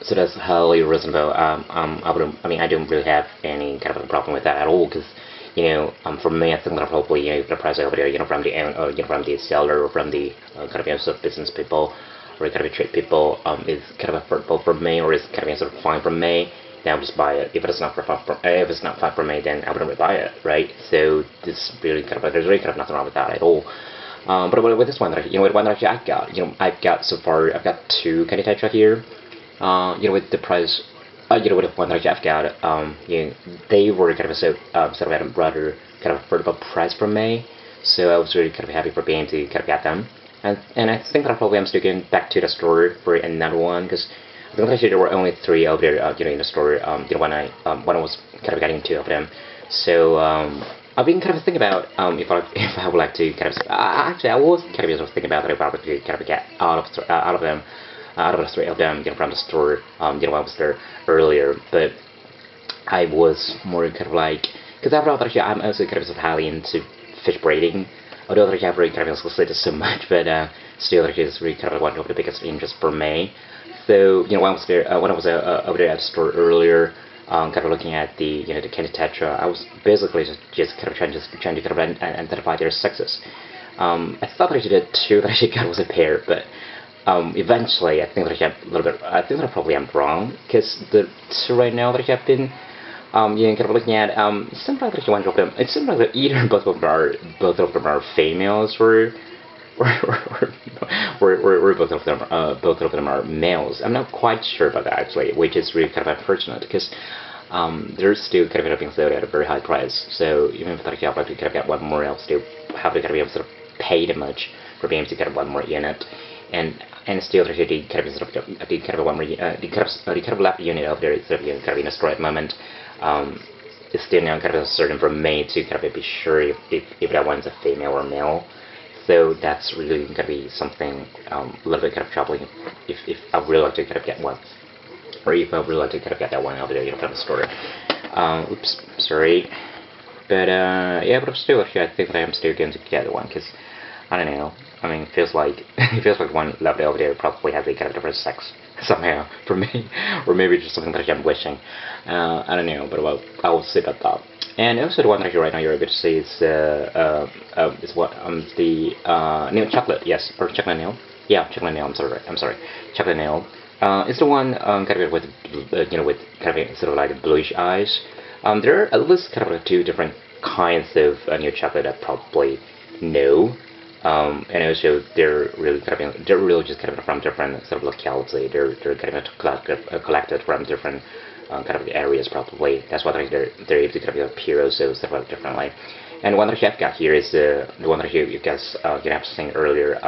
So that's highly reasonable. I mean, I don't really have any kind of a problem with that at all, because, for me, I think that probably, the price over there, from the from the seller or from the kind of sort of business people or kind of trade people, is kind of affordable for me, or is kind of sort of fine for me. Then I'll just buy it. If it's not if it's not fine for me, then I wouldn't really buy it, right? So this really kind of, there's really kind of nothing wrong with that at all. But with this one that with one that actually I got, I've got so far, I've got two kind of tetra here. With the price, with the one that I've got, they were kind of so sort of at a rather kind of affordable price for me, so I was really kind of happy for being to kind of get them. And I think that probably I'm still going back to the store for another one, because I think actually there were only three over there, in the store, when I was kind of getting two of them. So I've been kind of thinking about if I would like to kind of actually I was kind of thinking about that if I would kind of get out of them, out of the three of them, from the store, when I was there earlier. But I was more kind of like, because after all, actually I'm also kind of highly into fish braiding. Although I have really kind of solicited so much, but still actually it's really kind of one of the biggest interests for me. So when I was there, when I was over there at the store earlier, kind of looking at the the candy tetra, I was basically just kind of trying to kind of identify their sexes. I thought that I did two that I got was a pair, but eventually I think that I have a little bit. I think that I probably am wrong, because the two right now that I have been kind of looking at, it seems like that one of them. It seems like that either both of them are females, or both of them are males. I'm not quite sure about that actually, which is really kind of unfortunate, because they're still kind of being sold at a very high price. So even if I have like to kind of get one more, I'll still have to kind of be able to sort of pay that much for being able to get one more unit, and still there's the kind of sort of the kind of one more the kind of left unit over there is sort of kind of in a store at the moment. It's still now kind of certain for me to kind of be sure if that one's a female or male. So that's really going to be something a little bit kind of troubling if I really like to kind of get one, or if I really like to kind of get that one over there, from the store. Oops, sorry. But yeah, but I'm still actually, I think that I am still going to get the one, because I don't know. I mean, it feels like one level over there probably has a kind of different sex somehow for me, or maybe just something that I'm wishing. I don't know, but well, I will see about that. And also the one that right now you're able to see is what the nail chocolate, yes, or chocolate nail, yeah, chocolate nail. I'm sorry, chocolate nail. It's the one kind of with with kind of sort of like bluish eyes. There are at least kind of like two different kinds of nail chocolate I probably know. And also they're really just kind of from different sort of locality. They're kind of collected from different kind of areas probably. That's why they're able to kind of appear also sort of differently. And the one that I've got here is the one that you guys have seen earlier.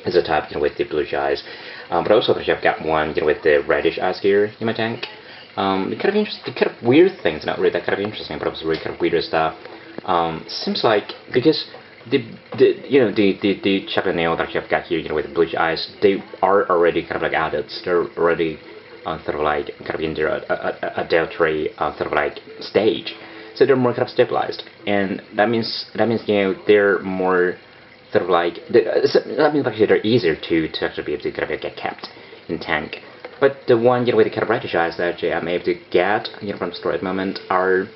Is a type with the bluish eyes. But also that I've got one with the reddish eyes here in my tank. The kind of interesting, kind of weird things, not really that kind of interesting, but also really kind of weird stuff. Seems like because the chocolate nail that I've got here, with the bluish eyes, they are already kind of like adults. They're already sort of like kind of in their adultery sort of like stage, so they're more kind of stabilized, and that means they're more sort of like that means actually they're easier to actually be able to kind of get kept in tank. But the one with the kind of reddish eyes that actually I'm able to get from the store at the moment are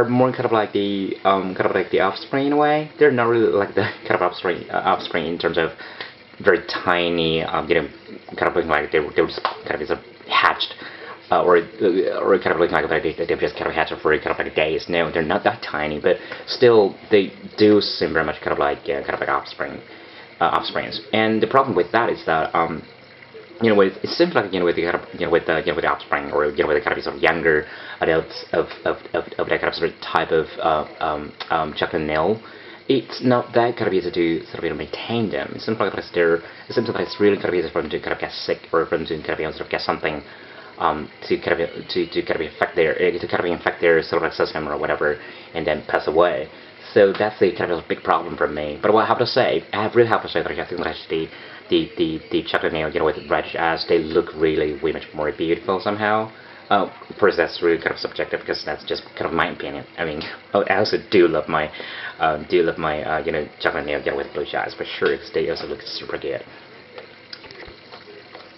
more kind of like the offspring in a way. They're not really like the kind of offspring in terms of very tiny, kind of looking like they were just kind of hatched, or kind of looking like they just kind of hatched for kind of like days. No, they're not that tiny, but still they do seem very much kind of like offsprings. And the problem with that is that it seems like with the kind of with the offspring, or with the kind of sort of younger adults of that kind of sort of type of chocolate nail, it's not that kind of easy to sort of maintain them. It seems like it's really kind of easy for them to kind of get sick, or for them to kind of sort of get something to kind of infect their sort of like system or whatever, and then pass away. So that's the kind of a big problem for me. But what I have to say, I really have to say that I think that actually the chocolate nail, with reddish eyes, they look really way much more beautiful somehow. Of course, that's really kind of subjective, because that's just kind of my opinion. I mean, I also do love my chocolate nail with bluish eyes for sure, because they also look super good.